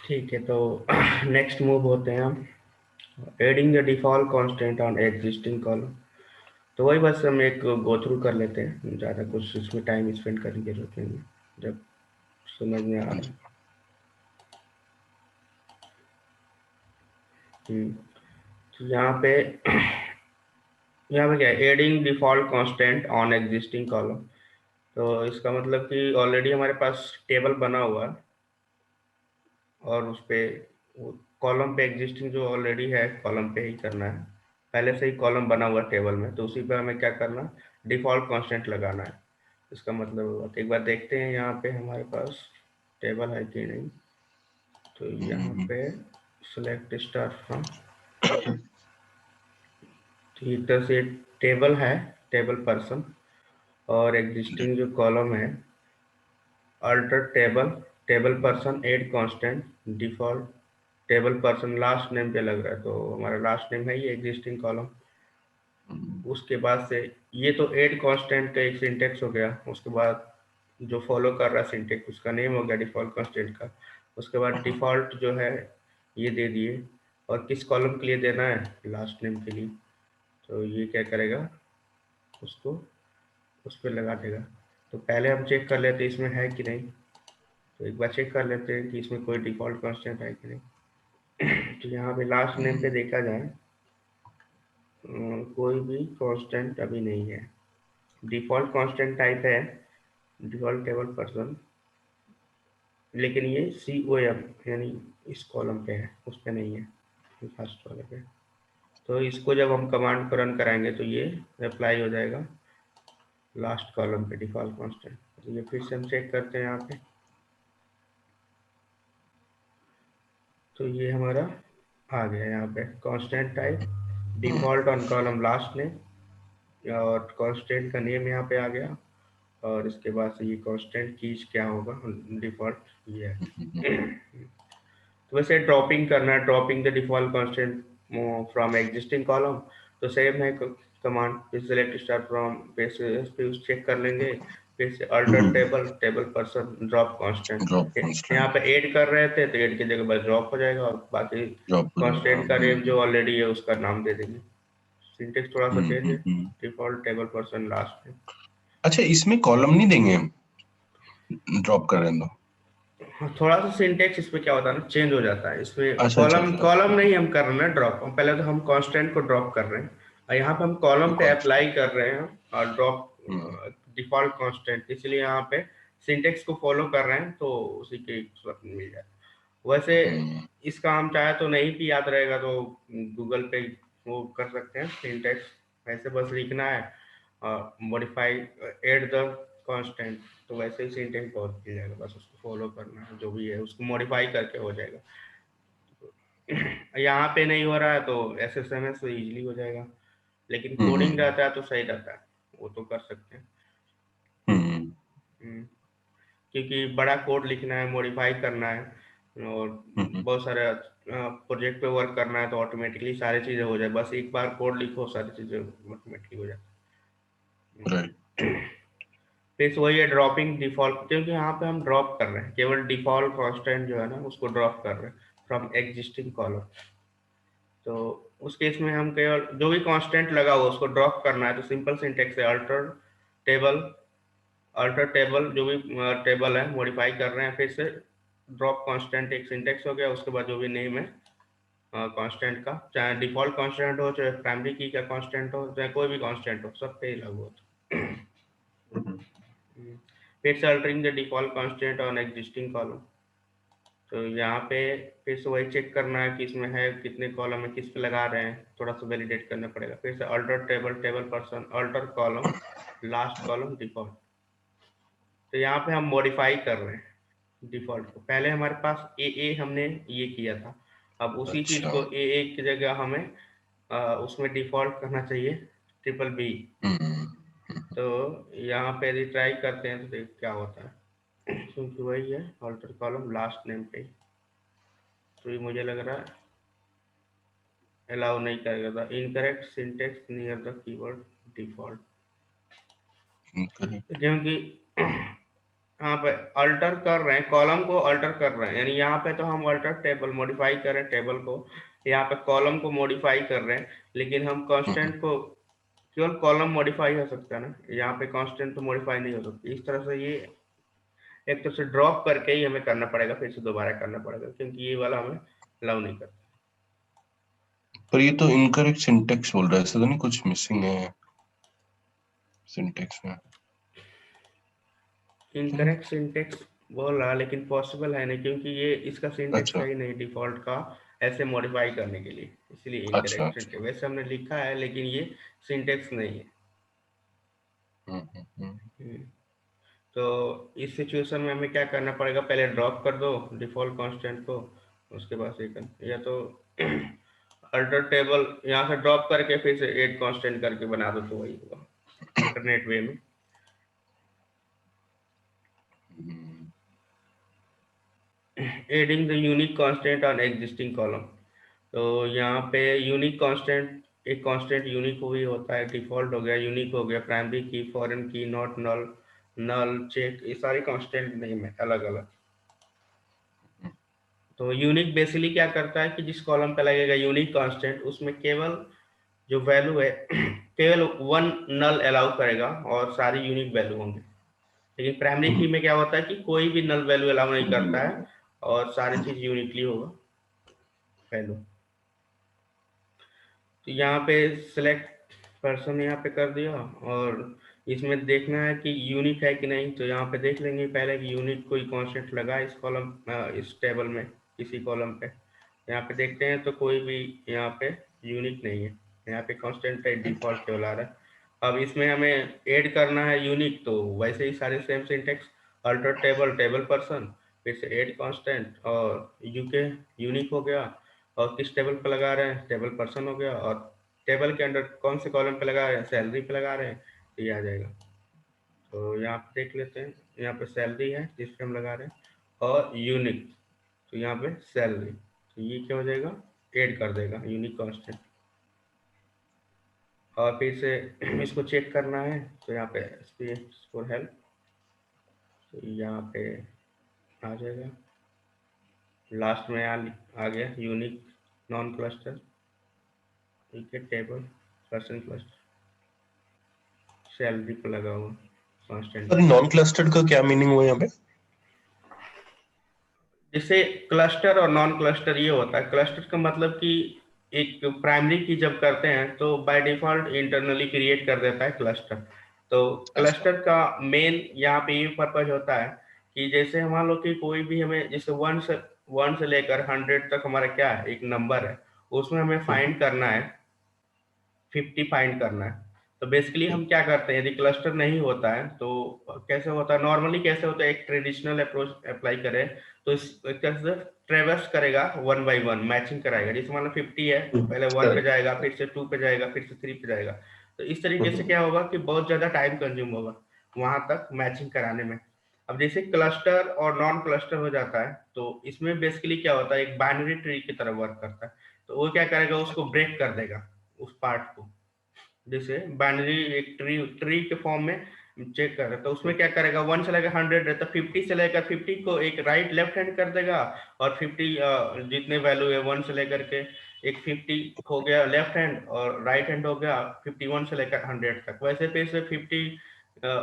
ठीक है, तो नेक्स्ट मूव होते हैं हम adding the default constant on existing column. तो वही बस हम एक गो थ्रू कर लेते हैं, ज़्यादा कुछ इसमें टाइम स्पेंड करने की जरूरत नहीं है जब समझ में आ हाँ रहा जी। है। हम्म, तो यहाँ पे क्या है, adding default constant on existing column. तो इसका मतलब कि ऑलरेडी हमारे पास टेबल बना हुआ है और उस पे कॉलम पे एग्जिस्टिंग जो ऑलरेडी है कॉलम पे ही करना है। पहले से ही कॉलम बना हुआ टेबल में, तो उसी पे हमें क्या करना, डिफॉल्ट कांस्टेंट लगाना है। इसका मतलब होगा तो एक बार देखते हैं यहाँ पे हमारे पास टेबल है कि नहीं। तो यहाँ हम्म, पे सिलेक्ट स्टार फ्रॉम, तो एक तरह से टेबल है, टेबल पर्सन, और एग्जिस्टिंग जो कॉलम है alter table, table person add constant default table person last name पे लग रहा है, तो हमारा लास्ट नेम है ये एग्जिस्टिंग कॉलम। उसके बाद से ये तो ऐड कांस्टेंट का एक सिंटेक्स हो गया। उसके बाद जो फॉलो कर रहा है सिंटेक्स उसका नेम हो गया डिफॉल्ट कांस्टेंट का। उसके बाद डिफॉल्ट जो है ये दे दिए, और किस कॉलम के लिए देना है, लास्ट नेम के लिए। तो ये क्या करेगा, उसको उस पर लगा देगा। तो पहले हम चेक कर लेते हैं इसमें है कि नहीं। तो एक बार चेक कर लेते हैं कि इसमें कोई डिफॉल्ट कांस्टेंट है कि नहीं। तो यहाँ पे लास्ट नेम पे देखा जाए कोई भी कांस्टेंट अभी नहीं है। डिफॉल्ट कांस्टेंट टाइप है डिफॉल्ट टेबल पर्सन, लेकिन ये सी ओ एम यानी इस कॉलम पे है, उस पे नहीं है, फर्स्ट वाले पे। तो इसको जब हम कमांड को रन कराएंगे तो ये अप्लाई हो जाएगा लास्ट कॉलम पे डिफॉल्ट कांस्टेंट। तो ये फिर से हम चेक करते हैं यहाँ पे। तो ये हमारा आ गया यहाँ पे constant type default on column last name, और कांस्टेंट का नेम यहाँ पे आ गया। और इसके बाद से ये कांस्टेंट कीज क्या होगा, डिफॉल्ट ये है। तो वैसे ड्रॉपिंग करना है, dropping the default constant from existing column. तो सेम है कमांड, फिर सेलेक्ट स्टार फ्रॉम, फिर चेक कर लेंगे। फिर से alter table, table person drop drop constant. यहाँ कांस्टेंट पे ऐड कर रहे थे तो ऐड की जगह बस ड्रॉप हो जाएगा, और बाकी ड्रॉप हो जाएगा। कांस्टेंट का नेम जो ऑलरेडी है उसका नाम दे देंगे। सिंटेक्स थोड़ा सा चेंज है, हम्म। डिफॉल्ट टेबल पर्सन लास्ट में। अच्छा, इसमें कॉलम नहीं देंगे हम, ड्रॉप कर रहे हैं तो? हाँ, थोड़ा सा सिंटेक्स इसमें क्या होता है ना, चेंज हो जाता है। इसमें अच्छा अच्छा कॉलम अच्छा कॉलम अच्छा। नहीं हम कर रहे हैं ड्रॉप, पहले तो हम कांस्टेंट को ड्रॉप कर रहे हैं, और यहाँ पे हम कॉलम पे कांस्टेंट। अप्लाई कर रहे हैं और ड्रॉप हम्म डिफॉल्ट कांस्टेंट, इसलिए यहाँ पे सिंटेक्स को फॉलो कर रहे हैं तो उसी के सूरत में मिल जाए। वैसे हम्म इसका हम चाहे तो नहीं भी याद रहेगा तो गूगल पे वो कर सकते हैं सिंटेक्स। ऐसे बस लिखना है मॉडिफाई एड द कांस्टेंट, तो वैसे ही सिंटेक्स बहुत मिल जाएगा, बस उसको फॉलो करना है, जो भी है उसको मॉडिफाई करके हो जाएगा। यहाँ पे नहीं हो रहा है तो S S M S easily हो जाएगा, लेकिन कोडिंग हम्म रहता है तो सही रहता है, वो तो कर सकते हैं। हम्म हम्म, क्योंकि बड़ा कोड लिखना है, मॉडिफाई करना है, और हम्म। बहुत सारे प्रोजेक्ट पे वर्क करना है, तो ऑटोमेटिकली सारी चीज़ें हो जाए, बस एक बार कोड लिखो सारी चीज़ें ऑटोमेटिकली हो जाए। राइट। फिर से वही है ड्रॉपिंग डिफॉल्ट, क्योंकि यहाँ पे हम ड्रॉप कर रहे हैं केवल डिफॉल्ट कांस्टेंट जो है ना उसको ड्रॉप कर रहे हैं फ्रॉम एग्जिस्टिंग कॉलम। तो उस केस में हम केवल जो भी कांस्टेंट लगा हुआ उसको ड्रॉप करना है, तो सिंपल सिंटेक्स है टेबल अल्टर टेबल, जो भी टेबल है मॉडिफाई कर रहे हैं, फिर से ड्रॉप कांस्टेंट एक सिंटेक्स हो गया। उसके बाद जो भी नेम है कांस्टेंट का, चाहे डिफॉल्ट कांस्टेंट हो, चाहे प्राइमरी की का कांस्टेंट हो, चाहे कोई भी कांस्टेंट हो, सब पे ही लागू होता है। फिर से altering the default constant on existing column. तो यहाँ पे फिर से वही चेक करना है कि इसमें है कितने कॉलम है, किस पे लगा रहे हैं, थोड़ा सा वैलिडेट करना पड़ेगा। फिर से alter table, table person alter column last column default. तो यहाँ पे हम मॉडिफाई कर रहे हैं डिफॉल्ट को, पहले हमारे पास ए हमने ये किया था, अब उसी चीज अच्छा। को ए की जगह हमें उसमें डिफॉल्ट करना चाहिए ट्रिपल बी। हम्म तो यहाँ पे यदि ट्राई करते हैं तो देख क्या होता है। क्योंकि वही है अल्टर कॉलम लास्ट नेम पे, तो ये मुझे लग रहा है अलाउ नहीं करेगा था, incorrect syntax near the keyword default. Correct. क्योंकि यहाँ पे अल्टर कर रहे हैं, कॉलम को अल्टर कर रहे हैं, यानी यहाँ पे तो हम अल्टर टेबल मॉडिफाई कर रहे हैं टेबल को, यहाँ पे कॉलम को मॉडिफाई कर रहे हैं, लेकिन हम हम्म, कांस्टेंट को केवल कॉलम मॉडिफाई हो सकता है ना, यहाँ पे कांस्टेंट तो मॉडिफाई नहीं हो सकती। इस तरह से ये एक तरह से ड्रॉप करके ही हमें करना पड़ेगा, फिर से दोबारा करना पड़ेगा, क्योंकि ये वाला हमें अलाउ नहीं करता। पर ये तो इनकरेक्ट सिंटेक्स बोल रहा है, ऐसा तो नहीं कुछ मिसिंग है सिंटेक्स में? हम्म, इनकरेक्ट सिंटेक्स बोल रहा, लेकिन पॉसिबल है नहीं, क्योंकि ये इसका सिंटेक्स अच्छा है ही नहीं डिफॉल्ट का ऐसे मॉडिफाई करने के लिए, इसलिए अच्छा इनकरेक्ट अच्छा। सिंटेक्स वैसे हमने लिखा है, लेकिन ये सिंटेक्स नहीं है। हम्म। हम्म, तो इस सिचुएशन में हमें क्या करना पड़ेगा, पहले ड्रॉप कर दो डिफॉल्ट कांस्टेंट को, उसके बाद से या तो अल्टर टेबल यहाँ से ड्रॉप करके फिर से एड कांस्टेंट करके बना दो, तो वही होगा अल्टरनेट वे में। Hmm, adding the unique constant on existing column. तो यहाँ पे यूनिक कांस्टेंट, एक कांस्टेंट यूनिक हुई होता है, डिफॉल्ट हो गया, यूनिक हो गया, प्राइमरी की, फॉरेन की, नॉट नल, नल, चेक, ये सारी कांस्टेंट नेम है अलग अलग। तो यूनिक बेसिकली क्या करता है कि जिस कॉलम पे लगेगा यूनिक कांस्टेंट, उसमें केवल जो वैल्यू है केवल वन नल अलाउ करेगा और सारी यूनिक वैल्यू होंगे। लेकिन प्राइमरी की में क्या होता है कि कोई भी नल वैल्यू अलाउ नहीं करता है और सारी चीज यूनिकली होगा वैल्यू। तो यहाँ पे सिलेक्ट पर्सन यहाँ पे कर दिया, और इसमें देखना है कि यूनिक है कि नहीं, तो यहाँ पे देख लेंगे पहले कि यूनिक कोई कांस्टेंट लगा है इस कॉलम, इस टेबल में, इसी कॉलम पे। यहाँ पे देखते हैं तो कोई भी यहाँ पे यूनिक नहीं है, यहाँ पे कांस्टेंट है, डिफॉल्ट केवल आ रहा है। अब इसमें हमें ऐड करना है यूनिक, तो वैसे ही सारे same syntax, alter table, table person, फिर से ऐड कांस्टेंट, और यूके यूनिक हो गया, और किस टेबल पे लगा रहे हैं, टेबल पर्सन हो गया, और टेबल के अंडर कौन से कॉलम पे लगा रहे हैं, सैलरी पे लगा रहे हैं, तो ये आ जाएगा। तो यहाँ पे देख लेते हैं, यहाँ पे सैलरी है जिस पे हम लगा रहे हैं, और यूनिक, तो यहाँ पे सैलरी, तो ये क्या हो जाएगा, ऐड कर देगा यूनिक कांस्टेंट। और फिर से इसको चेक करना है, तो यहाँ पे फॉर हेल्प, तो यहाँ पे आ जाएगा, लास्ट में आ गया यूनिक नॉन क्लस्टर, ठीक है, टेबल पर्सन क्लस्टर, सैलरी पे लगा हुआ कांस्टेंट। अरे नॉन क्लस्टर्ड का क्या मीनिंग हुआ यहाँ पे? जैसे क्लस्टर और नॉन क्लस्टर ये होता है, क्लस्टर का मतलब कि एक प्राइमरी की जब करते हैं तो बाय डिफॉल्ट इंटरनली क्रिएट कर देता है क्लस्टर। तो अच्छा। क्लस्टर का मेन यहाँ पे ये पर्पज होता है कि जैसे मान लो कि कोई भी हमें, जैसे वन से लेकर 100 तक हमारा क्या है, एक नंबर है, उसमें हमें हम्म, फाइंड करना है, 50 फाइंड करना है। तो बेसिकली हम क्या करते हैं, यदि क्लस्टर नहीं होता है तो कैसे होता है, नॉर्मली कैसे होता है, एक ट्रेडिशनल अप्रोच अप्लाई करें तो इस कैसे ट्रेवर्स करेगा, वन बाय वन मैचिंग कराएगा। जैसे मान लो 50 है तो पहले वन पे correct, जाएगा, फिर correct, से टू पे जाएगा, फिर से थ्री पे जाएगा। तो इस तरीके से हम्म, क्या होगा कि बहुत ज्यादा टाइम कंज्यूम होगा वहां तक मैचिंग कराने में। अब जैसे क्लस्टर और नॉन क्लस्टर हो जाता है, तो इसमें बेसिकली क्या होता है, एक बाइनरी ट्री की तरह वर्क करता है। तो वो क्या करेगा, उसको ब्रेक कर देगा उस पार्ट को, जैसे बाइनरी एक ट्री ट्री के फॉर्म में चेक कर रहे हैं, तो उसमें क्या करेगा, वन से लेकर 100 रहता है, 50 से लेकर 50 को एक राइट लेफ्ट हैंड कर देगा, और 50 जितने वैल्यू है वन से लेकर के, एक 50 हो गया लेफ्ट हैंड और राइट हैंड हो गया 51 से लेकर 100 तक, वैसे फिर से 50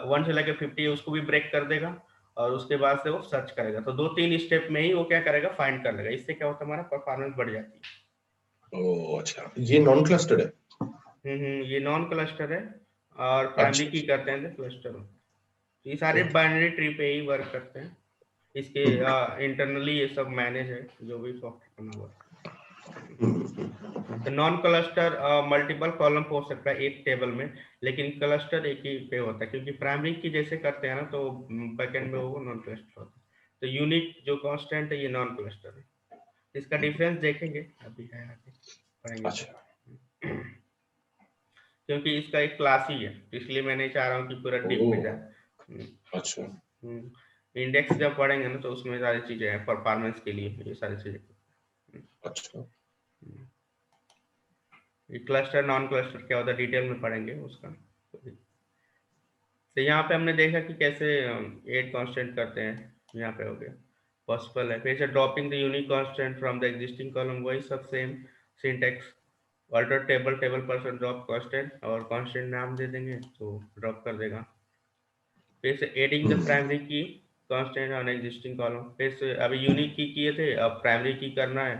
वन से लेकर 50 उसको भी ब्रेक कर देगा, और उसके बाद से वो सर्च करेगा। तो दो तीन स्टेप में ही वो क्या करेगा, फाइंड कर लेगा। इससे क्या होता है, हमारा परफॉर्मेंस बढ़ जाती है। ओ अच्छा, ये नॉन क्लस्टर्ड है। ये नॉन क्लस्टर है, और प्राइमरी अच्छा की अच्छा। करते हैं तो क्लस्टर। ये सारे ओके। बाइनरी ट्री पे ही वर्क करते हैं। इसके हम्म, इंटरनली ये सब मैनेज है, जो भी सॉफ्टवेयर बना हुआ है। हम्म, तो नॉन क्लस्टर मल्टीपल कॉलम हो सकता है एक टेबल में, लेकिन क्लस्टर एक ही पे होता है, क्योंकि प्राइमरी की जैसे करते हैं ना, तो बैकएंड में वो नॉन क्लस्टर होता है। तो यूनिक जो कांस्टेंट है ये नॉन क्लस्टर है। इसका डिफरेंस देखेंगे, अभी है आगे पढ़ेंगे तो। अच्छा। क्योंकि इसका एक क्लास ही है, इसलिए मैं नहीं चाह रहा हूँ कि पूरा डीप ओ में जाए। अच्छा इंडेक्स जब पढ़ेंगे ना, तो उसमें सारी चीजें हैं परफॉर्मेंस के लिए, ये सारी चीजें। अच्छा। ये क्लस्टर नॉन क्लस्टर क्या होता है डिटेल में पढ़ेंगे उसका। तो यहाँ पे हमने देखा कि कैसे एड कांस्टेंट करते हैं, यहाँ पे हो गया पॉसिबल है। फिर से dropping the unique constant from the existing column, वही सब same syntax, alter table, table percent drop constant, और कांस्टेंट नाम दे देंगे तो ड्रॉप कर देगा। फिर से adding the primary key constant on existing column, फिर से अभी यूनिक की किए थे, अब प्राइमरी की करना है,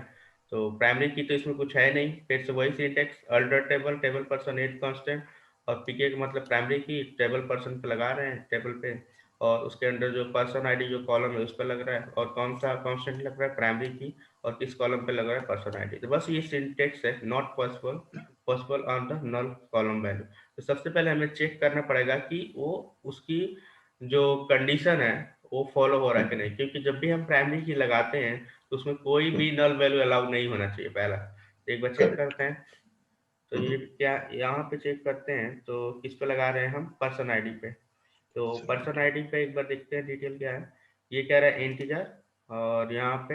तो प्राइमरी की तो इसमें कुछ है नहीं, फिर से वही syntax, alter table, table person add constant, और पीके का मतलब प्राइमरी की टेबल पर्सन पे लगा रहे हैं टेबल पे, और उसके अंदर जो पर्सन आईडी जो कॉलम है उस पर लग रहा है, और कौन सा कांस्टेंट लग रहा है, प्राइमरी की, और किस कॉलम पे लग रहा है, पर्सन आईडी। तो बस ये सिंटेक्स है, not possible, possible on the null column value. तो सबसे पहले हमें चेक करना पड़ेगा कि वो उसकी जो कंडीशन है वो फॉलो हो रहा है कि नहीं, क्योंकि जब भी हम प्राइमरी की लगाते हैं तो उसमें कोई भी नल वैल्यू अलाउ नहीं होना चाहिए पहला। तो एक बार चेक करेक्ट। करते हैं, तो ये क्या यहाँ पे चेक करते हैं, तो किस पे लगा रहे हैं हम, पर्सन आईडी पे। तो पर्सन आईडी पे एक बार देखते हैं डिटेल क्या है। ये कह रहा है इंटीजर, और यहाँ पे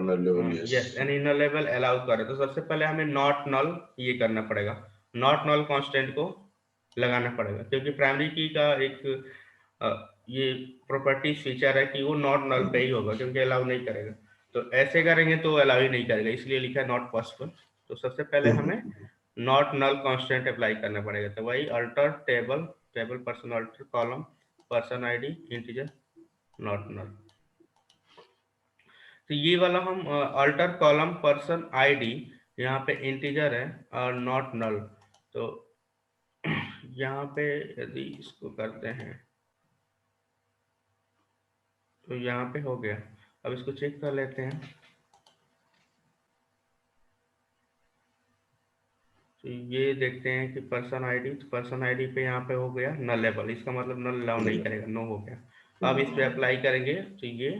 null level, yes. Yes an inner level allow करे, तो सबसे पहले हमें नॉट नल ये करना पड़ेगा, नॉट नल कांस्टेंट को लगाना पड़ेगा, क्योंकि प्राइमरी की का एक अ, ये प्रॉपर्टी फीचर है कि वो नॉट नल पे ही होगा, क्योंकि अलाउ नहीं करेगा। तो ऐसे करेंगे तो अलाउ ही नहीं करेगा, इसलिए लिखा है नॉट पॉसिबल। तो सबसे पहले हमें नॉट नल कांस्टेंट अप्लाई करना पड़ेगा, तो वही alter table, table person alter column, person ID integer not null. तो ये वाला हम अल्टर कॉलम पर्सन आईडी, यहाँ पे इंटीजर है और नॉट नल, तो यहाँ पे यदि इसको करते हैं तो यहाँ पे हो गया। अब इसको चेक कर लेते हैं, तो ये देखते हैं कि पर्सन आईडी, तो पर्सन आईडी पे यहाँ पे हो गया नल लेवल, इसका मतलब नल अलाउ नहीं करेगा, नो हो गया। अब इस पे अप्लाई करेंगे तो ये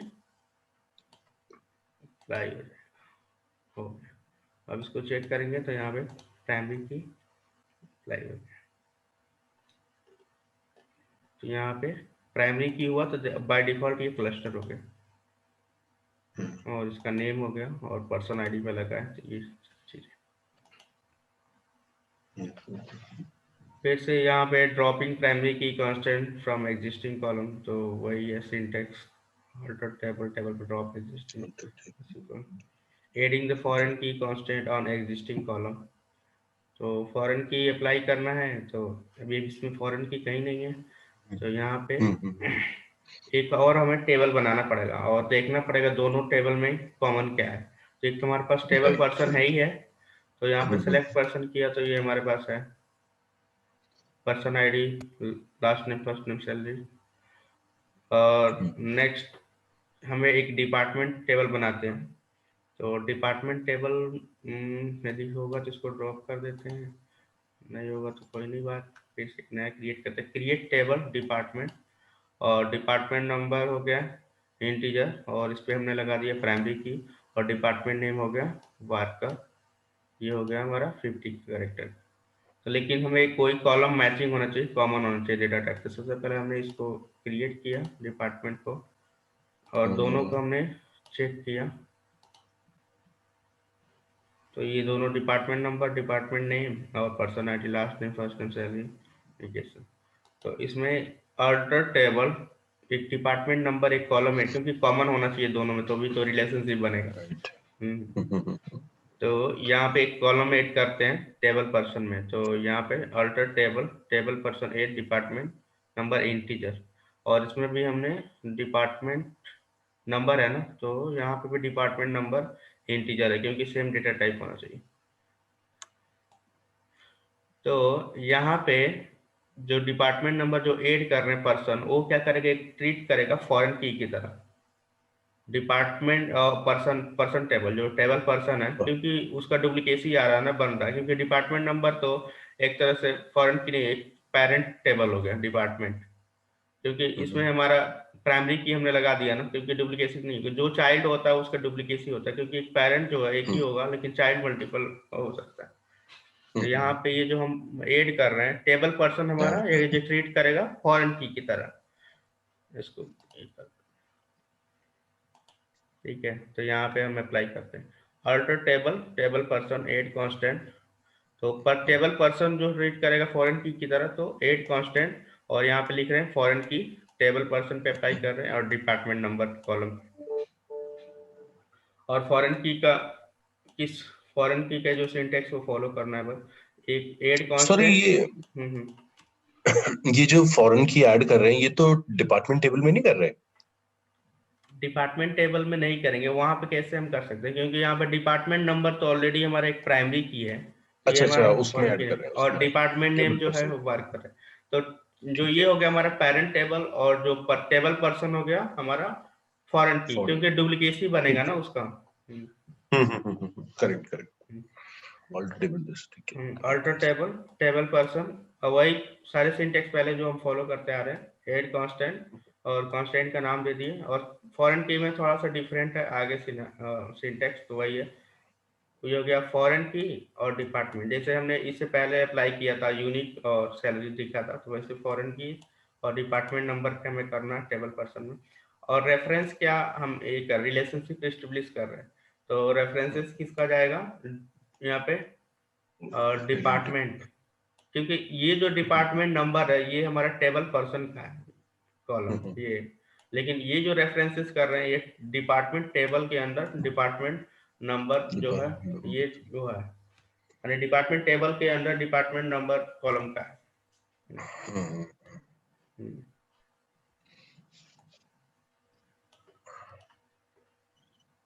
अप्लाई हो गया। अब इसको चेक करेंगे तो यहाँ पे प्राइमरी की अप्लाई हो गया, तो यहाँ पे प्राइमरी की हुआ तो बाय डिफॉल्ट ये क्लस्टर हो गया, और इसका नेम हो गया, और पर्सन आईडी पे लगा है, तो ये चीज़। फिर से यहाँ पे dropping primary key constant from existing column, तो वही है सिंटेक्स, अल्टर टेबल, टेबल पे drop existing, adding the foreign की कांस्टेंट ऑन एग्जिस्टिंग कॉलम, तो फॉरेन की अप्लाई करना है, तो अभी इसमें फॉरेन की कहीं नहीं है, तो यहाँ पे एक और हमें टेबल बनाना पड़ेगा, और देखना पड़ेगा दोनों टेबल में कॉमन क्या है। तो एक तो हमारे पास टेबल पर्सन है ही है, तो यहाँ पे सेलेक्ट पर्सन किया तो ये हमारे पास है person ID, last name, first name, salary. और नेक्स्ट हमें एक डिपार्टमेंट टेबल बनाते हैं, तो डिपार्टमेंट टेबल यदि होगा तो इसको ड्रॉप कर देते हैं, नहीं होगा तो कोई नहीं बात, फिर से एक नया क्रिएट करते हैं, क्रिएट टेबल डिपार्टमेंट, और डिपार्टमेंट नंबर हो गया इंटीजर, और इस पर हमने लगा दिया प्राइमरी की, और डिपार्टमेंट नेम हो गया वार्कर, ये हो गया हमारा 50 करेक्टर। तो लेकिन हमें कोई कॉलम मैचिंग होना चाहिए, कॉमन होना चाहिए डेटा टाइप। तो सबसे पहले हमने इसको क्रिएट किया डिपार्टमेंट को, और दोनों को हमने चेक किया, तो ये दोनों डिपार्टमेंट नंबर, डिपार्टमेंट नेम, और person ID, last name, first name, salary, education. तो इसमें अल्टर टेबल, एक डिपार्टमेंट नंबर, एक कॉलम है, क्योंकि कॉमन होना चाहिए दोनों में, तो भी तो रिलेशनशिप बनेगा। तो यहाँ पे एक कॉलम ऐड करते हैं टेबल पर्सन में, तो यहाँ पे alter table, table person add department number integer, और इसमें भी हमने डिपार्टमेंट नंबर है ना, तो यहाँ पे भी डिपार्टमेंट नंबर इंटीजर है, क्योंकि सेम डेटा टाइप होना चाहिए। तो यहाँ पे जो डिपार्टमेंट नंबर जो ऐड कर रहे हैं पर्सन, वो क्या करेगा, एक ट्रीट करेगा फॉरेन की तरह डिपार्टमेंट पर्सन, पर्सन टेबल जो टेबल पर्सन है, क्योंकि उसका डुप्लीकेसी आ रहा है ना, बन रहा है, क्योंकि डिपार्टमेंट नंबर तो एक तरह से फॉरेन की नहीं, एक पेरेंट टेबल हो गया डिपार्टमेंट, क्योंकि इसमें हमारा प्राइमरी की हमने लगा दिया ना, क्योंकि डुप्लीकेसी नहीं, जो चाइल्ड होता है उसका डुप्लीकेसी होता है, क्योंकि एक पेरेंट जो है एक ही होगा, लेकिन चाइल्ड मल्टीपल हो सकता है। तो यहाँ पे ये जो हम ऐड कर रहे हैं टेबल पर्सन, हमारा ये ट्रीट करेगा फॉरेन की तरह, इसको ठीक है। तो यहाँ पे हम अप्लाई करते हैं alter table, table person add constant, तो पर टेबल पर्सन जो रीड करेगा फॉरेन की तरह, तो एड कांस्टेंट और यहाँ पे लिख रहे हैं फॉरेन की टेबल पर्सन पे अप्लाई कर रहे हैं और डिपार्टमेंट नंबर कॉलम, और फॉरेन की का किस फॉरेन की का जो सिंटेक्स वो फॉलो करना है बस। एक एड सॉरी, कांस्टेंट। ये जो फॉरेन की ऐड कर रहे हैं ये तो डिपार्टमेंट टेबल में नहीं कर रहे? डिपार्टमेंट टेबल में नहीं करेंगे, वहां पे कैसे हम कर सकते हैं, क्योंकि यहाँ पे डिपार्टमेंट नंबर तो ऑलरेडी हमारा एक प्राइमरी की है, ये अच्छा हमारा अच्छा, उसमें फॉरेन की ऐड है, कर रहे हैं, और उसमें डिपार्टमेंट टेबल नेम जो है पर्सन। वो वर्क कर रहे हैं। तो जो ठीक ये है। हो गया हमारा पेरेंट टेबल, और जो टेबल पर्सन हो गया हमारा फॉरेन की, फॉरेन। क्योंकि डुप्लीकेसी बनेगा ठीक ना है। उसका। Correct correct. All table this, ठीक है, got alter this. Table table person, और वही सारे सिंटेक्स पहले जो हम फॉलो करते आ रहे हैं, हेड कांस्टेंट, और कांस्टेंट का नाम दे दिए, और फॉरेन की में थोड़ा सा डिफरेंट है आगे सिंटेक्स, तो वही है। तो ये हो गया फॉरेन की और डिपार्टमेंट, जैसे हमने इससे पहले अप्लाई किया था यूनिक और सैलरी दिखा था, तो वैसे फॉरेन की और डिपार्टमेंट नंबर का हमें करना है टेबल पर्सन में। और रेफरेंस क्या, हम एक रिलेशनशिप इस्टेब्लिश कर रहे हैं, तो रेफरेंसेस किसका जाएगा यहाँ पे, डिपार्टमेंट, क्योंकि ये जो डिपार्टमेंट नंबर है ये हमारा टेबल पर्सन का है कॉलम ये, लेकिन ये जो रेफरेंसेस कर रहे हैं ये डिपार्टमेंट टेबल के अंदर डिपार्टमेंट नंबर जो है, ये जो है यानी डिपार्टमेंट टेबल के अंदर डिपार्टमेंट नंबर कॉलम का है। हम्म,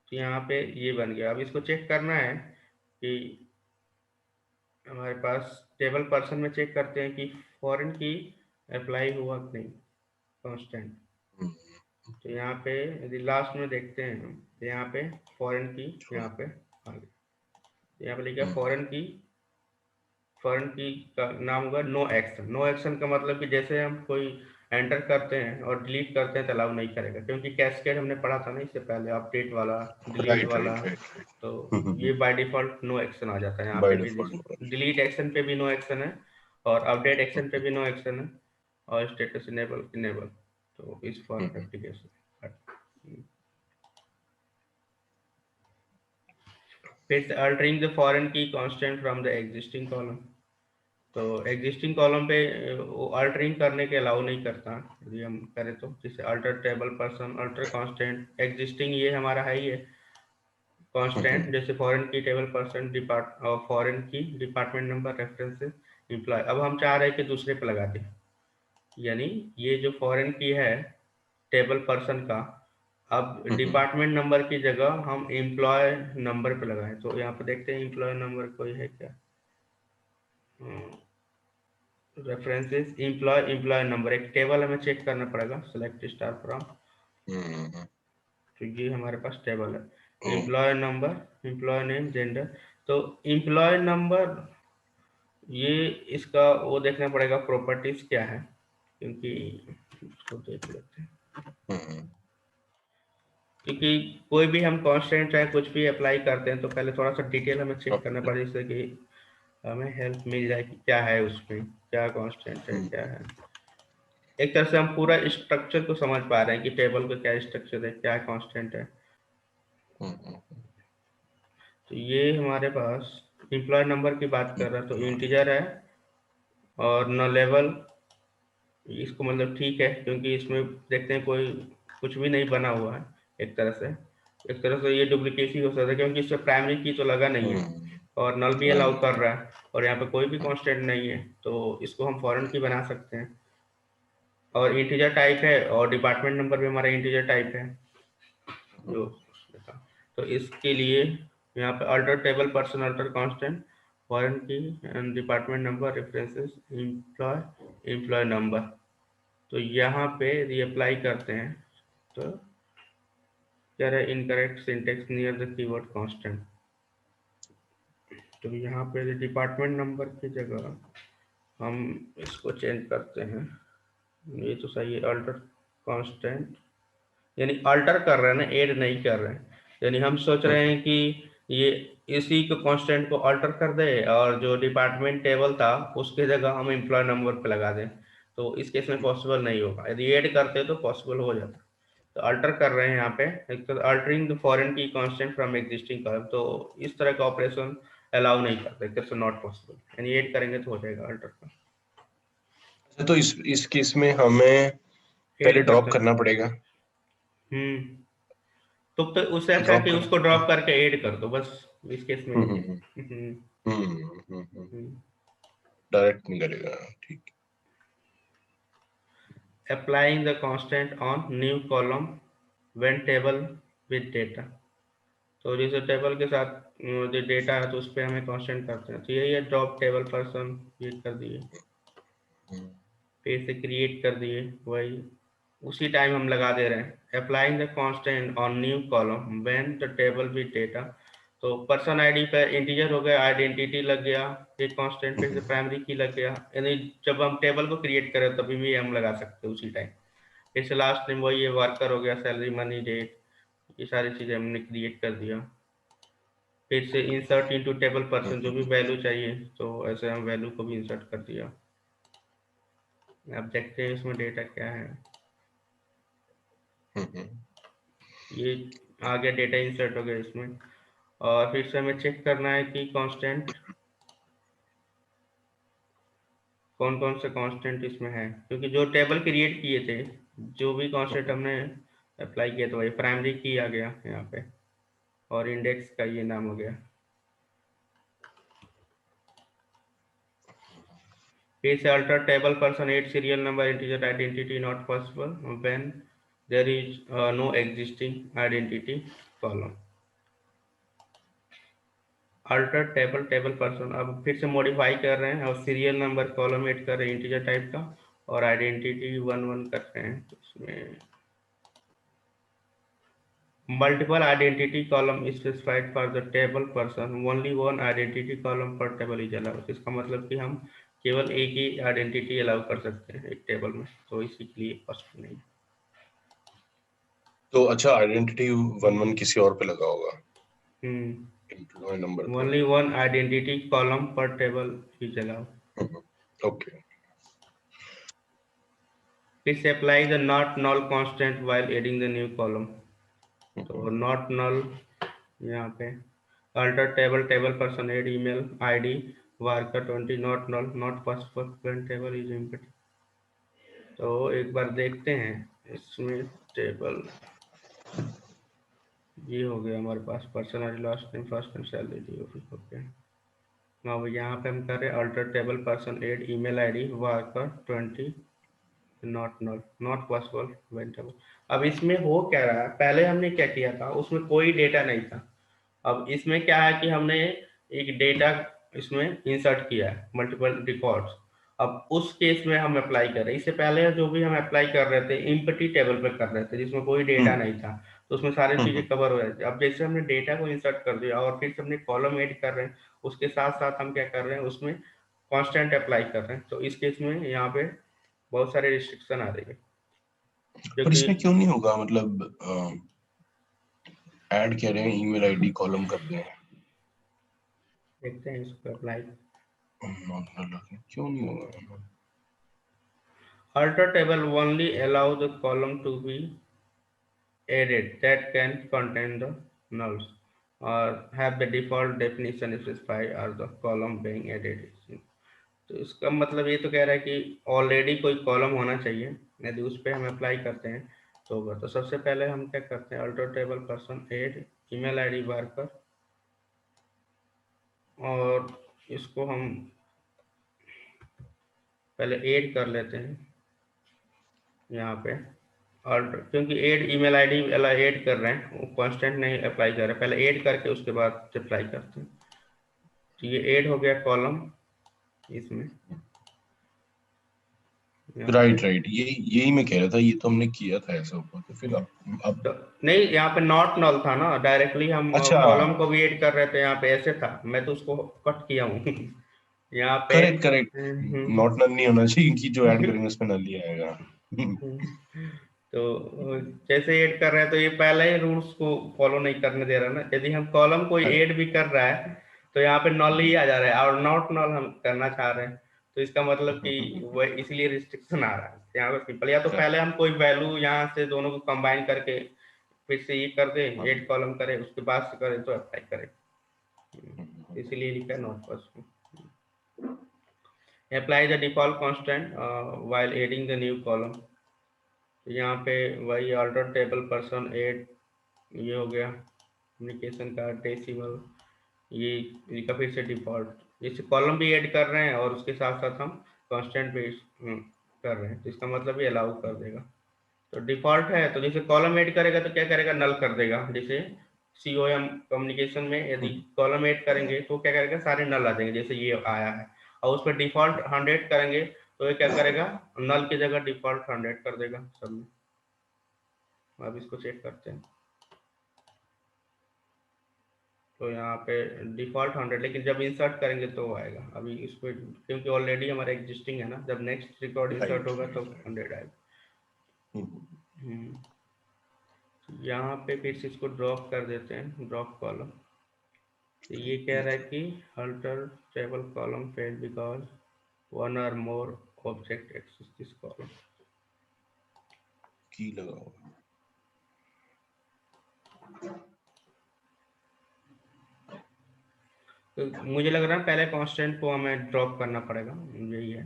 तो यहाँ पे ये बन गया। अब इसको चेक करना है कि हमारे पास टेबल पर्सन में चेक करते हैं कि फॉरेन की अप्लाई हुआ कि नहीं, कांस्टेंट। तो यहाँ पे यदि लास्ट में देखते हैं हम, तो यहाँ पे फॉरेन की, यहाँ पे आ गया, तो यहाँ पे लिखा फॉरेन की का नाम होगा नो एक्शन। नो एक्शन का मतलब कि जैसे हम कोई एंटर करते हैं और डिलीट करते हैं तो अलाउ नहीं करेगा, क्योंकि कैस्केड हमने पढ़ा था ना इससे पहले, अपडेट वाला, डिलीट राइट वाला। Right right. तो ये बाय डिफॉल्ट नो एक्शन आ जाता है, यहाँ बाय पे भी डिफॉल्ट। डिलीट एक्शन पे भी नो एक्शन है, और अपडेट एक्शन पे भी नो एक्शन है, और स्टेटस इनेबल इनेबल, तो इस फॉर एप्लीकेशन। फिर अल्टरिंग द फॉरेन की constant from the existing column, तो एग्जिस्टिंग कॉलम पे वो अल्टरिंग करने के अलाउ नहीं करता, यदि हम करें तो, जैसे alter table person, alter constant, existing ये हमारा है ही है कांस्टेंट, जैसे फॉरेन की टेबल पर्सन डिपार्ट और फॉरेन की डिपार्टमेंट नंबर रेफरेंसेस एम्प्लॉय। अब हम चाह रहे हैं कि दूसरे पे लगा दें, यानी ये जो फॉरेन की है टेबल पर्सन का, अब डिपार्टमेंट नंबर की जगह हम एम्प्लॉय नंबर पे लगाएं। तो यहाँ पे देखते हैं एम्प्लॉय नंबर कोई है क्या, रेफरेंसेस एम्प्लॉय एम्प्लॉय नंबर, एक टेबल हमें चेक करना पड़ेगा, सेलेक्ट स्टार फ्रॉम, तो ये हमारे पास टेबल है employee number, employee name, gender. तो एम्प्लॉय नंबर ये इसका वो देखना पड़ेगा प्रॉपर्टीज क्या है, क्योंकि इसको देख लेते हैं, क्योंकि कोई भी हम कांस्टेंट चाहे कुछ भी अप्लाई करते हैं तो पहले थोड़ा सा डिटेल हमें चेक करना पड़ेगा, जिससे कि हमें हेल्प मिल जाए कि क्या है उसमें, क्या कांस्टेंट है क्या है। एक तरह से हम पूरा स्ट्रक्चर को समझ पा रहे हैं कि टेबल का क्या स्ट्रक्चर है, क्या कांस्टेंट है। तो ये हमारे पास एम्प्लॉय नंबर की बात कर रहा है, तो इंटीजर है और न लेवल, इसको मतलब ठीक है, क्योंकि इसमें देखते हैं कोई कुछ भी नहीं बना हुआ है, एक तरह से, एक तरह से ये डुप्लीकेसी हो सकता है, क्योंकि इससे प्राइमरी की तो लगा नहीं है, और नल भी अलाउ कर रहा है, और यहाँ पे कोई भी कांस्टेंट नहीं है, तो इसको हम फॉरेन की बना सकते हैं, और इंटीजर टाइप है, और डिपार्टमेंट नंबर भी हमारा इंटीजर टाइप है जो उसमें था। तो इसके लिए यहाँ पे alter table person alter constant foreign key and department number references employ employ number, तो यहाँ पे रीअप्लाई करते हैं, तो क्या है incorrect syntax near the keyword constant, तो यहाँ पे डिपार्टमेंट नंबर की जगह हम इसको चेंज करते हैं, ये तो सही है, अल्टर कांस्टेंट, यानी अल्टर कर रहे हैं ना, ऐड नहीं कर रहे हैं, यानी हम सोच रहे हैं कि ये इसी को कांस्टेंट को अल्टर कर दे, और जो डिपार्टमेंट टेबल था उसके जगह हम एम्प्लॉय नंबर पे लगा दें, तो इस केस में पॉसिबल नहीं होगा, यदि ऐड करते तो पॉसिबल हो जाता। तो अल्टर कर रहे हैं यहाँ पे, अल्टरिंग द फॉरेन की कांस्टेंट फ्रॉम एग्जिस्टिंग कॉलम, तो इस तरह का ऑपरेशन अलाउ नहीं करते, इट्स नॉट पॉसिबल, यानी ऐड करेंगे तो हो जाएगा अल्टर का। अच्छा, तो इस केस में हमें पहले ऐड कर ड्रॉप सकते। करना पड़ेगा। हम्म। तो उससे अच्छा है ड्रॉप कि कर। उसको ड्रॉप करके ऐड कर दो बस, इस केस में हम्म यही है। हम्म हम्म। हम्म। हम्म। डायरेक्ट नहीं करेगा, ठीक। Applying the constant on new column when table with data। तो जैसे टेबल के साथ जो डेटा है तो उस पर हमें कांस्टेंट करते हैं, तो यही है ड्रॉप टेबल पर्सन, ये कर दिए, हम्म फिर से क्रिएट कर दिए, वही उसी टाइम हम लगा दे रहे हैं। Applying the constant on new column when the table with data. तो पर्सन आईडी पर इंटीजर हो गया, आइडेंटिटी लग गया, एक कांस्टेंट फिर से हम्म प्राइमरी की लग गया, यानी जब हम टेबल को क्रिएट करें तभी भी हम लगा सकते हैं उसी टाइम। फिर से लास्ट में वही ये वर्कर हो गया, सैलरी मनी डेट, ये सारी चीजें हमने क्रिएट कर दिया। फिर से इंसर्ट इनटू टेबल पर्सन, जो भी हम्म वैल्यू चाहिए तो ऐसे हम वैल्यू को भी इंसर्ट कर दिया। अब देखते हैं इसमें डेटा क्या है। हम्म। ये आ गया, डेटा इंसर्ट हो गया इसमें। और फिर से हमें चेक करना है कि कांस्टेंट कौन कौन से कांस्टेंट इसमें है, क्योंकि जो टेबल क्रिएट किए थे, जो भी कांस्टेंट हमने अप्लाई किया तो वही प्राइमरी की आ गया यहाँ पे, और इंडेक्स का ये नाम हो गया। फिर से alter table person add serial number integer identity not possible when there is no existing identity column. Alter table table person, अब फिर से मॉडिफाई कर रहे हैं और सीरियल नंबर कॉलम ऐड कर रहे हैं इंटीजर टाइप का, और आइडेंटिटी वन वन कर रहे हैं, तो इसमें multiple identity column specified for the table person, only one identity column पर टेबल इज अलाउड। इसका मतलब कि हम केवल एक ही आइडेंटिटी अलाउ कर सकते हैं एक टेबल में, तो इसी के लिए पॉसिबल नहीं तो अच्छा, आइडेंटिटी वन वन किसी और पे लगा होगा। है। एम्प्लॉय नंबर पे। ओनली वन आइडेंटिटी कॉलम पर table is allowed. Okay. Please apply the not null constant while adding the new column। तो नॉट नल यहाँ पे alter table table person add email ID worker 20 not null not possible when table is empty. तो एक बार देखते हैं इसमें table, ये हो गया हमारे पास person ID last name first name salary दी ओके। अब यहाँ पे हम कर रहे हैं alter table person add email ID worker 20 not not not possible when table. अब इसमें हो क्या रहा है, पहले हमने क्या किया था, उसमें कोई डेटा नहीं था। अब इसमें क्या है कि हमने एक डेटा इसमें इंसर्ट किया है, मल्टीपल रिकॉर्ड्स। अब उस केस में हम अप्लाई कर रहे हैं, इससे पहले जो भी हम अप्लाई कर रहे थे इम्पटी टेबल पे कर रहे थे जिसमें कोई डेटा हम्म नहीं था, तो उसमें सारी चीजें हम्म कवर हो रही थी। अब जैसे हमने डेटा को इंसर्ट कर दिया और फिर से हमने कॉलम ऐड कर रहे हैं, उसके साथ साथ हम क्या कर रहे हैं उसमें कांस्टेंट अप्लाई कर रहे हैं, तो इस केस में यहाँ पे बहुत सारे रिस्ट्रिक्शन आ रही है, पर क्योंकि इसमें क्यों नहीं होगा, मतलब ऐड कह रहे हैं ईमेल आईडी कॉलम कर दें। देखते हैं इसको अप्लाई। क्यों नहीं होगा। Alter table only allow the column to be added that can contain the nulls or have the default definition specified as the column being added। तो इसका मतलब ये तो कह रहा है कि ऑलरेडी कोई कॉलम होना चाहिए, यदि उस पर हम अप्लाई करते हैं तो होगा। तो सबसे पहले हम क्या करते हैं, alter table person add email ID बार पर, और इसको हम पहले ऐड कर लेते हैं यहाँ पे। और क्योंकि ऐड ईमेल आईडी ऐड कर रहे हैं, वो कांस्टेंट नहीं अप्लाई कर रहे, पहले ऐड करके उसके बाद अप्लाई करते हैं। तो ये ऐड हो गया कॉलम इसमें यहाँ पे। राइट राइट, यही मैं कह रहा था, ये तो हमने किया था ऐसा ऊपर, तो फिर अब। तो नहीं, यहाँ पे नॉट नल था ना, डायरेक्टली हम अच्छा, कॉलम को भी ऐड कर रहे थे, यहाँ पे ऐसे था, मैं तो उसको कट किया हूँ यहाँ पे। Correct correct. Hmm. Not null नहीं होना चाहिए कि जो ऐड करेंगे उसमें नल ही आएगा। तो जैसे ऐड कर रहे हैं तो ये पहले ही रूल्स को फॉलो नहीं करने दे रहा ना, यदि हम कॉलम कोई करेक्ट। ऐड भी कर रहा है तो यहाँ पे नल ही आ जा रहा है, और नॉट नल हम करना चाह रहे हैं, तो इसका मतलब कि वह इसलिए रिस्ट्रिक्शन आ रहा है यहाँ पे सिंपल। या तो पहले हम कोई वैल्यू यहाँ से दोनों को कंबाइन करके फिर से ये कर दें, ऐड कॉलम करें, उसके बाद से करें तो अप्लाई करें, इसलिए लिखा है not possible. Apply the default constant while adding the new column. तो यहाँ पे वही अल्टर टेबल पर्सन एड, ये हो गया कम्युनिकेशन का डेसिमल, ये इनका फिर से डिफॉल्ट, इस कॉलम भी ऐड कर रहे हैं और उसके साथ साथ हम कांस्टेंट भी कर रहे हैं, तो इसका मतलब ये अलाउ कर देगा। तो डिफॉल्ट है, तो जैसे कॉलम ऐड करेगा तो क्या करेगा, नल कर देगा। जैसे COM कम्युनिकेशन में यदि कॉलम ऐड करेंगे तो क्या करेगा, सारे नल आ जाएंगे, जैसे ये आया है, और उस पर डिफॉल्ट 100 करेंगे तो ये क्या करेगा, नल की जगह डिफॉल्ट 100 कर देगा सब में। अब इसको चेक करते हैं। तो यहाँ पे डिफॉल्ट 100, लेकिन जब इंसर्ट करेंगे तो आएगा, अभी इस पर क्योंकि ऑलरेडी हमारा एग्जिस्टिंग है ना, जब नेक्स्ट रिकॉर्ड इंसर्ट होगा तो 100 आएगा। यहाँ पे फिर से इसको ड्रॉप कर देते हैं, ड्रॉप कॉलम। तो ये कह रहा है कि alter table column failed because one और मोर ऑब्जेक्ट एक्सेस दिस कॉलम। की लगा हुआ। तो मुझे लग रहा है पहले कांस्टेंट को हमें ड्रॉप करना पड़ेगा, यही है,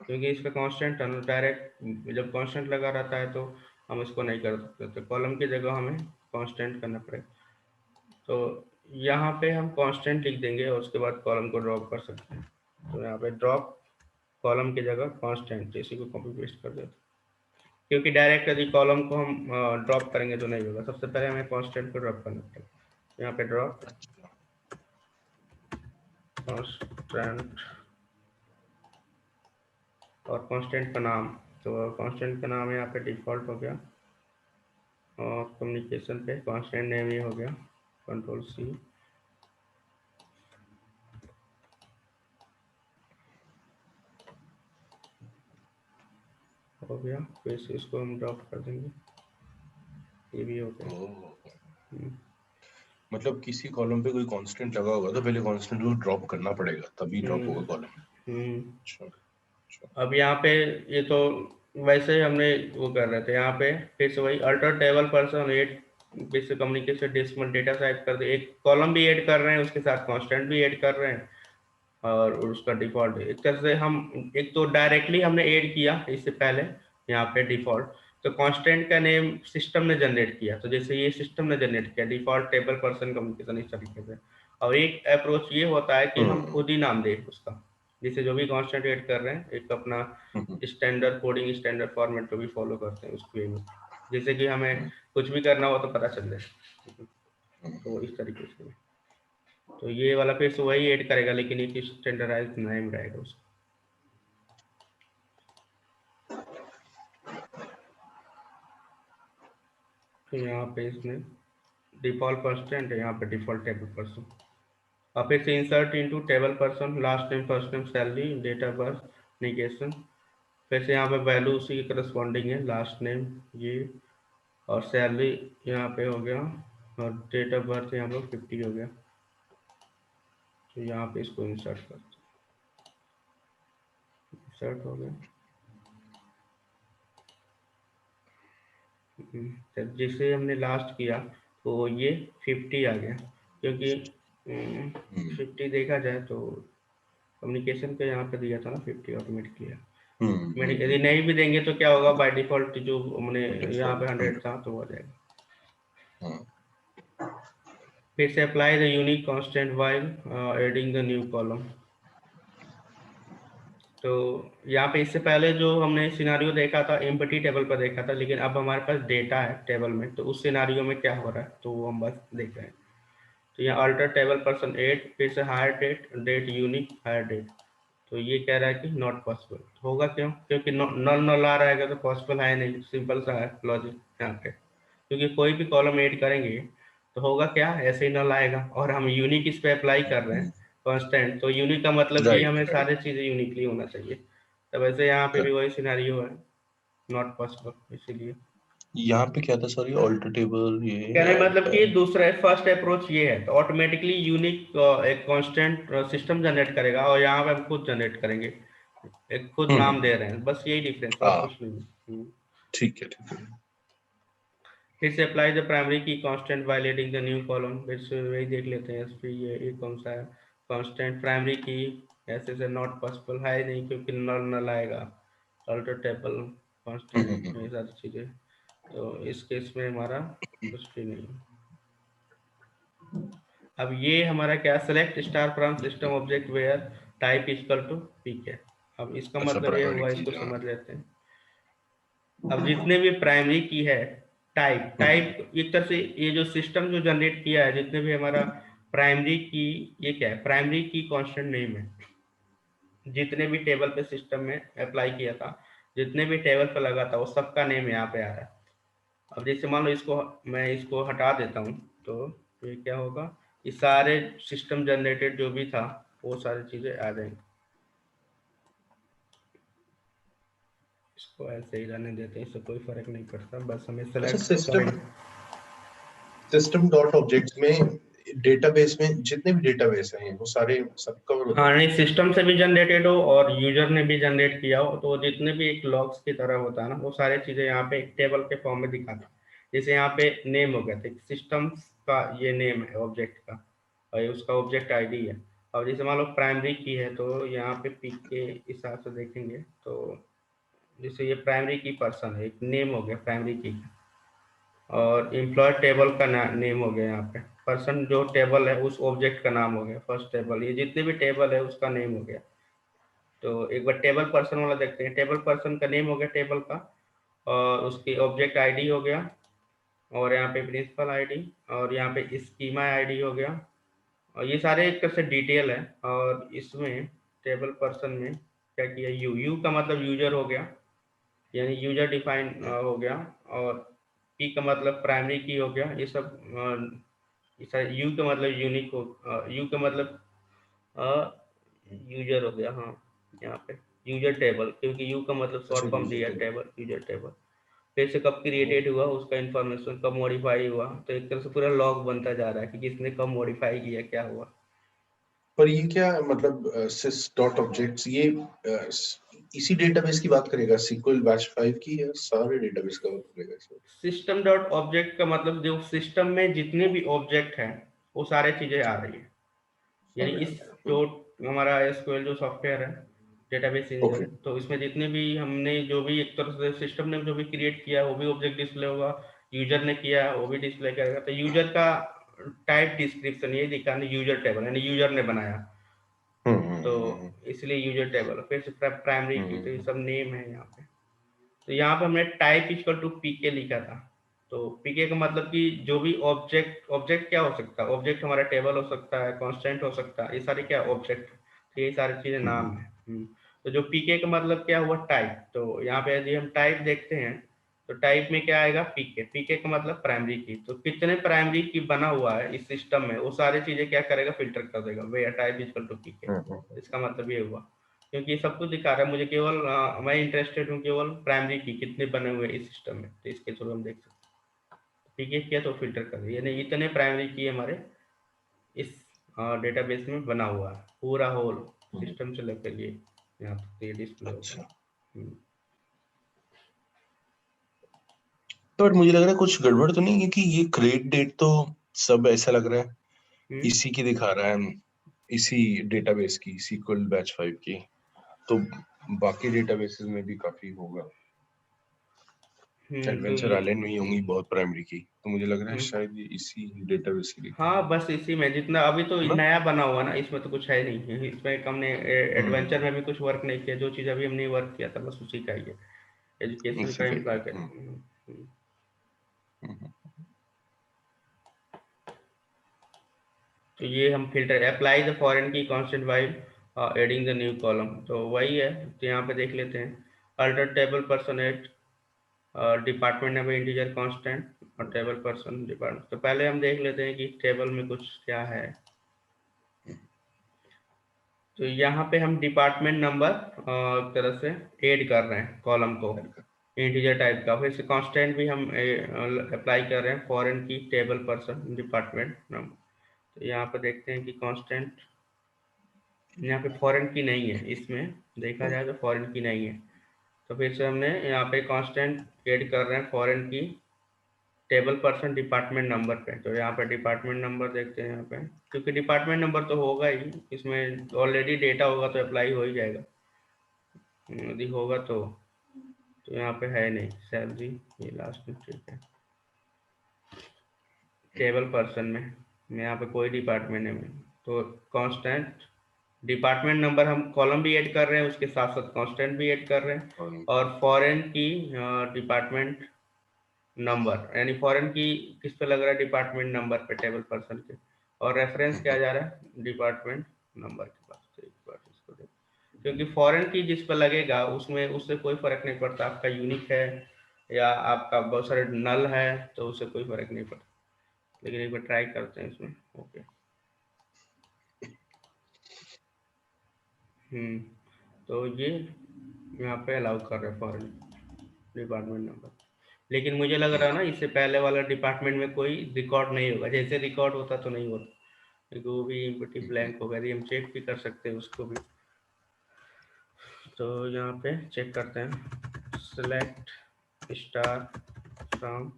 क्योंकि इस पे कांस्टेंट डायरेक्ट जब कांस्टेंट लगा रहता है तो हम इसको नहीं कर सकते, तो कॉलम की जगह हमें कांस्टेंट करना पड़ेगा। तो यहाँ पे हम कांस्टेंट लिख देंगे और उसके बाद कॉलम को ड्रॉप कर सकते हैं। तो यहाँ पे ड्रॉप कॉलम की जगह कांस्टेंट, इसी को कॉपी पेस्ट कर देते हैं, क्योंकि डायरेक्ट यदि कॉलम को हम ड्रॉप करेंगे तो नहीं होगा, सबसे पहले हमें कांस्टेंट को ड्रॉप करना पड़ेगा। यहाँ पे ड्रॉप कांस्टेंट और कांस्टेंट का नाम, तो कांस्टेंट का नाम यहाँ पे डिफॉल्ट हो गया, और कम्युनिकेशन पे कांस्टेंट नेम ये हो गया, Ctrl+C, हो गया। फिर से इसको हम ड्रॉप कर देंगे, ये भी हो गया। मतलब किसी कॉलम पे कोई कांस्टेंट लगा होगा तो पहले कांस्टेंट को ड्रॉप करना पड़ेगा, तभी ड्रॉप होगा कॉलम। अच्छा। अब यहाँ पे ये तो वैसे ही हमने वो कर रहे थे, यहाँ पे फिर से वही अल्टर टेबल पर्सन एड फिर से कम्युनिकेशन डेसिमल डेटा टाइप कर दे, एक कॉलम भी ऐड कर रहे हैं उसके साथ कांस्टेंट भी ऐड कर रहे हैं, और उसका डिफॉल्ट एक तरह से हम, एक तो डायरेक्टली हमने ऐड किया इससे पहले यहाँ पे डिफॉल्ट, तो कांस्टेंट का नेम सिस्टम ने जनरेट किया, तो जैसे ये सिस्टम ने जनरेट किया डिफॉल्ट टेबल पर्सन कम्युनिकेशन इस तरीके से। और एक अप्रोच ये होता है कि हम खुद ही नाम दें उसका, जैसे जो भी कांस्टेंट ऐड कर रहे हैं एक अपना स्टैंडर्ड कोडिंग स्टैंडर्ड फॉर्मेट को भी फॉलो करते हैं उसके में, जैसे कि हमें कुछ भी करना हो तो पता चल जाए, तो इस तरीके से। तो ये वाला फिर से वही ऐड करेगा, लेकिन एक स्टैंडर्डाइज्ड नेम रहेगा उसका। तो यहाँ पे इसमें डिफॉल्ट कांस्टेंट है, यहाँ पे डिफॉल्ट टेबल पर्सन, और फिर से insert into table person, last name first name salary date of birth negation, फिर से यहाँ पे वैल्यू उसी के करस्पॉन्डिंग है, लास्ट नेम ये, और सैलरी यहाँ पे हो गया, और डेट ऑफ बर्थ यहाँ पे 50 हो गया। तो यहाँ पे इसको इंसर्ट करते हैं, इंसर्ट हो गया। तब जिसे हमने लास्ट किया तो ये 50 आ गया, क्योंकि 50 देखा जाए तो कम्युनिकेशन का यहाँ पे दिया था ना 50 ऑटोमेटिकली, यदि नहीं भी देंगे तो क्या होगा, बाय डिफॉल्ट जो हमने यहाँ पे 100 था तो हो जाएगा। फिर से apply the unique constant while adding the new column. तो यहाँ पे इससे पहले जो हमने सिनारियो देखा था एम्प्टी टेबल पर देखा था, लेकिन अब हमारे पास डेटा है टेबल में, तो उस सिनारियो में क्या हो रहा है तो वो हम बस देख रहे हैं। तो यहाँ अल्टर टेबल पर्सन 8 फिर से hire date date unique hire date, तो ये कह रहा है कि नॉट पॉसिबल, होगा क्यों, क्योंकि नल नल आ रहेगा तो पॉसिबल है नहीं, सिंपल सा है लॉजिक यहाँ पे, क्योंकि कोई भी कॉलम ऐड करेंगे तो होगा क्या, ऐसे ही नल आएगा, और हम यूनिक इस पे अप्लाई कर रहे हैं कांस्टेंट, तो यूनिक का मतलब कि हमें सारी चीजें यूनिकली होना चाहिए, तो वैसे यहाँ पे भी वही सिनेरियो है, नॉट पॉसिबल। इसीलिए यहाँ पे क्या था, सॉरी, ऑल्टर टेबल, ये कहने मतलब कि दूसरा फर्स्ट अप्रोच ये है, तो ऑटोमेटिकली यूनिक एक कांस्टेंट सिस्टम जनरेट करेगा, और यहाँ पे हम खुद जनरेट करेंगे, एक खुद नाम दे रहे हैं, बस यही डिफरेंस और कुछ नहीं है। ठीक है, ठीक है। फिर से apply the primary key constant by adding the new column, फिर से वही देख लेते हैं, फिर ये कौन सा है कांस्टेंट प्राइमरी की ऐसे से नॉट पॉसिबल है ही नहीं, क्योंकि नल नल आएगा, अल्टर टेबल कांस्टेंट, ये सारी चीजें, तो इस केस में हमारा कुछ भी नहीं। अब ये हमारा क्या, select star from system object where type equal to PK. अब इसका अच्छा, मतलब ये प्राइमरी हुआ, की इसको जगह। समझ लेते हैं। अब जितने भी प्राइमरी की है, टाइप टाइप एक तरह से ये जो सिस्टम जो जनरेट किया है, जितने भी हमारा प्राइमरी की, ये क्या है, प्राइमरी की कांस्टेंट नेम है। जितने भी टेबल पे सिस्टम में अप्लाई किया था, जितने भी टेबल पे लगा था, वो सबका नेम यहाँ पे आ रहा है। अब जैसे मान लो इसको मैं इसको हटा देता हूँ, तो ये क्या होगा, ये सारे सिस्टम जनरेटेड जो भी था वो सारी चीजें आ जाएंगी। इसको ऐसे ही रहने देते हैं, इससे कोई फर्क नहीं पड़ता, बस हमें अच्छा, select system foreign. System dot objects में डेटाबेस में जितने भी डेटाबेस हैं वो सारे सब कवर हो हाँ, जाते नहीं, हैं। सिस्टम से भी जनरेटेड हो और यूजर ने भी जनरेट किया हो, तो जितने भी एक लॉग्स की तरह होता है ना, वो सारी चीजें यहाँ पे एक टेबल के फॉर्म में दिखाता है। जैसे यहाँ पे नेम हो गया था, सिस्टम का ये नेम है ऑब्जेक्ट का, और ये उसका ऑब्जेक्ट आईडी है। और जैसे मान लो प्राइमरी की है, तो यहाँ पे पी के हिसाब से देखेंगे, तो जैसे ये प्राइमरी की पर्सन है, एक नेम हो गया प्राइमरी की का। और एम्प्लॉय टेबल का नेम हो गया, यहाँ पे पर्सन जो टेबल है उस ऑब्जेक्ट का नाम हो गया फर्स्ट टेबल, ये जितने भी टेबल है उसका नेम हो गया। तो एक बार टेबल पर्सन वाला देखते हैं, टेबल पर्सन का नेम हो गया टेबल का, और उसकी ऑब्जेक्ट आईडी हो गया, और यहाँ पे प्रिंसिपल आईडी, और यहाँ पे स्कीमा आईडी हो गया। और ये सारे एक तरह से डिटेल है। और इसमें टेबल पर्सन में क्या किया, यू यू का मतलब यूजर हो गया, यानी यूजर डिफाइन हो गया। और पी का मतलब प्राइमरी की हो गया, ये सब यू का मतलब यूनिक हो, यू का मतलब यूजर हो गया, हाँ, यहाँ पे यूजर टेबल, क्योंकि यू का मतलब अच्छा, शॉर्ट फॉर्म यूजर दिया टेबल। Table, user table. फिर से कब क्रिएटेड हुआ उसका इंफॉर्मेशन, कब मॉडिफाई हुआ, तो एक तरह से पूरा लॉग बनता जा रहा है कि किसने कब मॉडिफाई किया, क्या हुआ। पर ये क्या मतलब सिस डॉट ऑब्जेक्ट्स ये इसी डेटाबेस की बात करेगा, सीक्वल बैच 5 की, या सारे डेटाबेस कवर करेगा इसमें? सिस्टम डॉट ऑब्जेक्ट का मतलब जो सिस्टम में जितने भी ऑब्जेक्ट हैं वो सारे चीजें आ रही है। यानी सारे आ इस गया। जो हमारा एसक्यूएल जो सॉफ्टवेयर है, डेटाबेस इंजन, ओके। तो इसमें जितने भी हमने जो भी एक तरह से सिस्टम ने जो भी क्रिएट किया वो भी ऑब्जेक्ट डिस्प्ले होगा, यूजर ने किया वो भी डिस्प्ले करेगा। तो यूजर का टाइप डिस्क्रिप्शन ये दिखाना, यूजर टेबल यानी यूजर ने बनाया, तो इसलिए यूजर टेबल। फिर से प्राइमरी की, तो ये सब नेम है यहाँ पे। तो यहाँ पे हमने टाइप इक्वल टू पीके लिखा था। तो पीके का मतलब कि जो भी ऑब्जेक्ट, ऑब्जेक्ट क्या हो सकता है, ऑब्जेक्ट हमारा टेबल हो सकता है, कांस्टेंट हो सकता है, ये सारे क्या ऑब्जेक्ट, तो ये सारी चीजें नाम है। तो जो पीके का मतलब क्या हुआ, टाइप। तो यहाँ पे यदि हम टाइप देखते हैं, तो टाइप में क्या आएगा, पीके। पीके का मतलब प्राइमरी की, तो कितने प्राइमरी की बना हुआ है इस सिस्टम में, वो सारी चीजें क्या करेगा, फिल्टर कर देगा, वे टाइप इक्वल टू पीके। इसका मतलब ये हुआ, क्योंकि सब कुछ दिखा रहा है मुझे, केवल मैं इंटरेस्टेड हूँ केवल प्राइमरी की कितने बने हुए इस सिस्टम में, तो इसके थ्रू हम देख सकते हैं। ठीक है, किया तो फिल्टर कर दिया, यानी इतने प्राइमरी की हमारे इस डेटाबेस में बना हुआ है, पूरा होल सिस्टम से लेकर ये यहाँ तक ये डिस्प्ले होगा। अच्छा, हम्म। तो बट मुझे लग रहा है कुछ गड़बड़ तो नहीं, क्योंकि ये क्रिएट डेट तो सब ऐसा लग रहा है हम्म। इसी की दिखा रहा है, इसी डेटाबेस की, सीक्वल बैच 5 की। तो बाकी डेटाबेसेस में भी काफी होगा, तो एडवेंचर ये आइलैंड में ही होंगी बहुत प्राइमरी की, तो मुझे लग रहा है हम्म, शायद ये इसी डेटाबेस की दिखा हाँ, बस इसी में जितना अभी तो है ना। नया बना हुआ ना, इसमें तो कुछ है नहीं, इसमें हमने एडवेंचर में भी कुछ वर्क नहीं किया, जो चीज़ अभी हमने वर्क किया था बस उसी का ही है, एजुकेशन इसी का का ही एम्प्लॉय है। का। हम्म। तो ये हम फिल्टर अप्लाई द फॉरेन की constant while adding the new column, तो वही है। तो यहाँ पे देख लेते हैं, alter table person eight department name integer constant और टेबल पर्सन डिपार्टमेंट। तो पहले हम देख लेते हैं कि टेबल में कुछ क्या है। तो यहाँ पे हम डिपार्टमेंट नंबर एक तरह से ऐड कर रहे हैं कॉलम को, इंटीजर टाइप का। फिर से कांस्टेंट भी हम अप्लाई कर रहे हैं, फॉरेन की टेबल पर्सन डिपार्टमेंट नंबर। तो यहाँ पे देखते हैं कि कांस्टेंट यहाँ पे फॉरेन की नहीं है, इसमें देखा जाए तो फॉरेन की नहीं है। तो फिर से हमने यहाँ पे कांस्टेंट ऐड कर रहे हैं फॉरेन की टेबल पर्सन डिपार्टमेंट नंबर पे, तो यहाँ पे डिपार्टमेंट नंबर देखते हैं यहाँ पे, क्योंकि डिपार्टमेंट नंबर तो होगा ही, इसमें ऑलरेडी डेटा होगा तो अप्लाई हो ही जाएगा, यदि होगा तो यहाँ पे है नहीं सैलरी, ये लास्ट में ठीक है। टेबल पर्सन में यहाँ पे कोई डिपार्टमेंट नहीं है, तो कांस्टेंट डिपार्टमेंट नंबर हम कॉलम भी ऐड कर रहे हैं, उसके साथ साथ कांस्टेंट भी ऐड कर रहे हैं, और फॉरेन की डिपार्टमेंट नंबर, यानी फॉरेन की किस पे लग रहा है, डिपार्टमेंट नंबर पे टेबल पर्सन के, और रेफरेंस क्या जा रहा है, डिपार्टमेंट नंबर के पास। तो एक बार इसको देख, क्योंकि फॉरेन की जिस पर लगेगा उसमें उससे कोई फर्क नहीं पड़ता, आपका यूनिक है या आपका बहुत सारे नल है तो उससे कोई फर्क नहीं पड़ता, लेकिन एक बार ट्राई करते हैं इसमें। ओके, तो ये यहाँ पे अलाउ कर रहे हैं फॉरेन डिपार्टमेंट नंबर, लेकिन मुझे लग रहा है ना इससे पहले वाला डिपार्टमेंट में कोई रिकॉर्ड नहीं होगा, जैसे रिकॉर्ड होता तो नहीं होता, क्योंकि वो भी एम्प्टी ब्लैंक होगा, यदि हम चेक भी कर सकते हैं उसको भी। तो यहाँ पे चेक करते हैं, select star from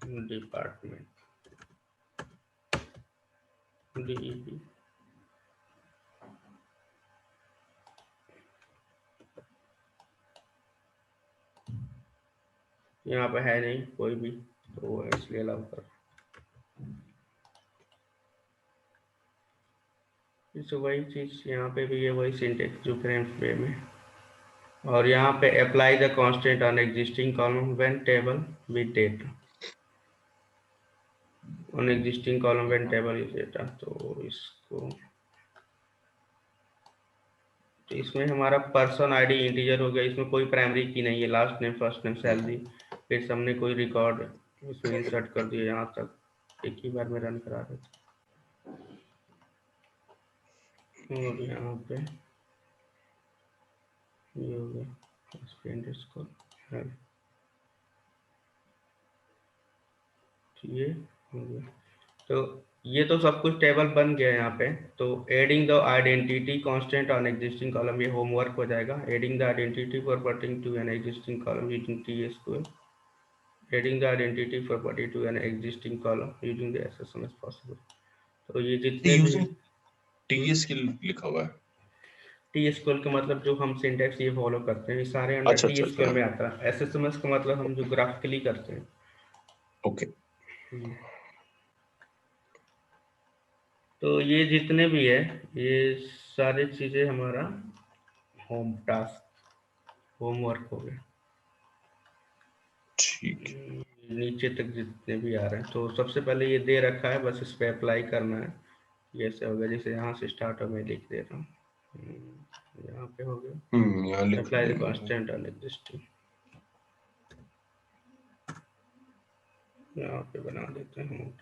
department DEP, यहाँ पे है नहीं कोई भी, तो वो इसलिए अलाउ कर, तो वही चीज यहाँ पे भी है, वही सिंटेक्स जो फ्रेम पे में, और यहाँ पे apply the constant on existing column when table with data, on existing column when table is data, तो इसको, तो इसमें हमारा पर्सन आईडी इंटीजर हो गया, इसमें कोई प्राइमरी की नहीं है, last name first name salary, फिर हमने कोई रिकॉर्ड इसमें इंसर्ट कर दिया, यहाँ तक एक ही बार में रन करा रहे थे, और यहाँ पे ये हो गया इसको, ये हो गया, तो ये तो सब कुछ टेबल बन गया यहाँ पे। तो adding the identity constant on existing column, ये होमवर्क हो जाएगा, adding the identity property to an existing column using TSQL, adding the identity property to an existing column using the SSMS possible. तो ये जितने भी यूजिंग TSQL लिखा हुआ है, TSQL का मतलब जो हम सिंटेक्स ये फॉलो करते हैं, ये सारे अंडर अच्छा TSQL में आता है, SSMS का मतलब हम जो ग्राफिकली करते हैं। ओके। तो ये जितने भी है ये सारी चीजें हमारा होम टास्क, होमवर्क हो गया, ठीक है। नीचे तक जितने भी आ रहे हैं, तो सबसे पहले ये दे रखा है, बस इस पे अप्लाई करना है, ये ऐसे हो गया, जैसे यहाँ से स्टार्ट हो, मैं लिख दे रहा हूँ, यहाँ पे हो गया, यहाँ लिख अप्लाई द दिया। कांस्टेंट ऑन एग्जिस्टिंग, यहाँ पे बना देते हैं